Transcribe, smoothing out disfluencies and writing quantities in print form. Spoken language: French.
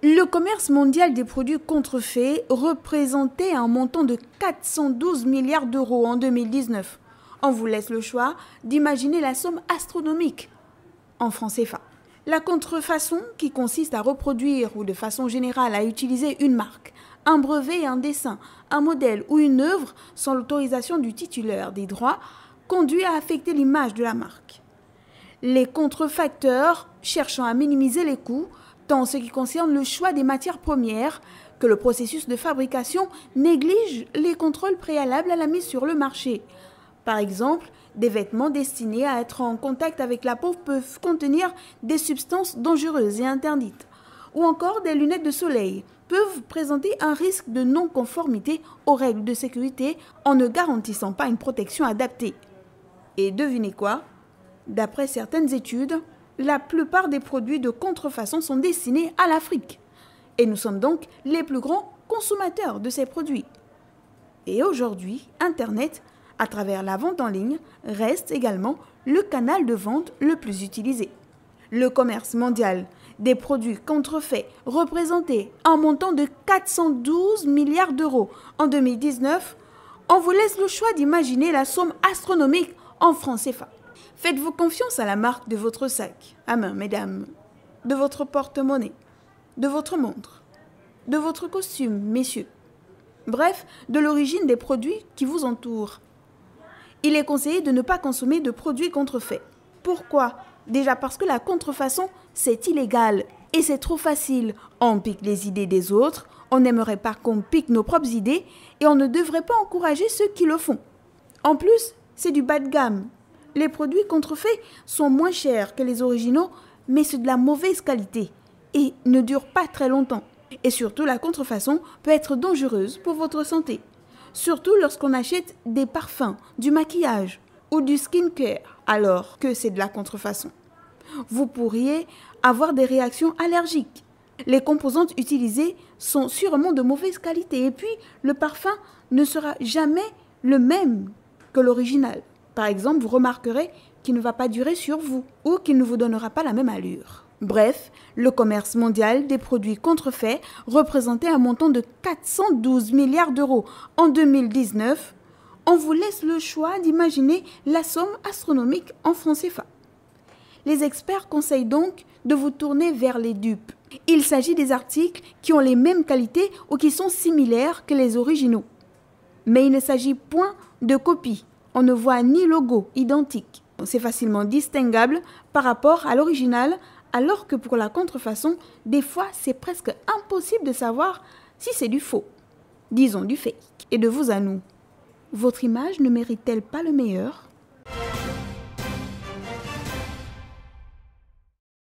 Le commerce mondial des produits contrefaits représentait un montant de 412 milliards d'euros en 2019. On vous laisse le choix d'imaginer la somme astronomique en francs CFA. La contrefaçon, qui consiste à reproduire ou de façon générale à utiliser une marque, un brevet, un dessin, un modèle ou une œuvre sans l'autorisation du titulaire des droits, conduit à affecter l'image de la marque. Les contrefacteurs cherchant à minimiser les coûts, tant en ce qui concerne le choix des matières premières que le processus de fabrication, néglige les contrôles préalables à la mise sur le marché. Par exemple, des vêtements destinés à être en contact avec la peau peuvent contenir des substances dangereuses et interdites. Ou encore des lunettes de soleil peuvent présenter un risque de non-conformité aux règles de sécurité en ne garantissant pas une protection adaptée. Et devinez quoi? D'après certaines études, la plupart des produits de contrefaçon sont destinés à l'Afrique. Et nous sommes donc les plus grands consommateurs de ces produits. Et aujourd'hui, Internet, à travers la vente en ligne, reste également le canal de vente le plus utilisé. Le commerce mondial des produits contrefaits représentait un montant de 412 milliards d'euros en 2019. On vous laisse le choix d'imaginer la somme astronomique en francs CFA. Faites-vous confiance à la marque de votre sac à main, mesdames, de votre porte-monnaie, de votre montre, de votre costume, messieurs. Bref, de l'origine des produits qui vous entourent. Il est conseillé de ne pas consommer de produits contrefaits. Pourquoi? Déjà parce que la contrefaçon, c'est illégal et c'est trop facile. On pique les idées des autres, on n'aimerait pas qu'on pique nos propres idées et on ne devrait pas encourager ceux qui le font. En plus, c'est du bas de gamme. Les produits contrefaits sont moins chers que les originaux, mais c'est de la mauvaise qualité et ne durent pas très longtemps. Et surtout, la contrefaçon peut être dangereuse pour votre santé. Surtout lorsqu'on achète des parfums, du maquillage ou du skincare, alors que c'est de la contrefaçon. Vous pourriez avoir des réactions allergiques. Les composantes utilisées sont sûrement de mauvaise qualité et puis le parfum ne sera jamais le même que l'original. Par exemple, vous remarquerez qu'il ne va pas durer sur vous ou qu'il ne vous donnera pas la même allure. Bref, le commerce mondial des produits contrefaits représentait un montant de 412 milliards d'euros en 2019. On vous laisse le choix d'imaginer la somme astronomique en francs CFA. Les experts conseillent donc de vous tourner vers les dupes. Il s'agit des articles qui ont les mêmes qualités ou qui sont similaires que les originaux. Mais il ne s'agit point de copies. On ne voit ni logo identique. C'est facilement distinguable par rapport à l'original, alors que pour la contrefaçon, des fois, c'est presque impossible de savoir si c'est du faux. Disons du fake. Et de vous à nous, votre image ne mérite-t-elle pas le meilleur ?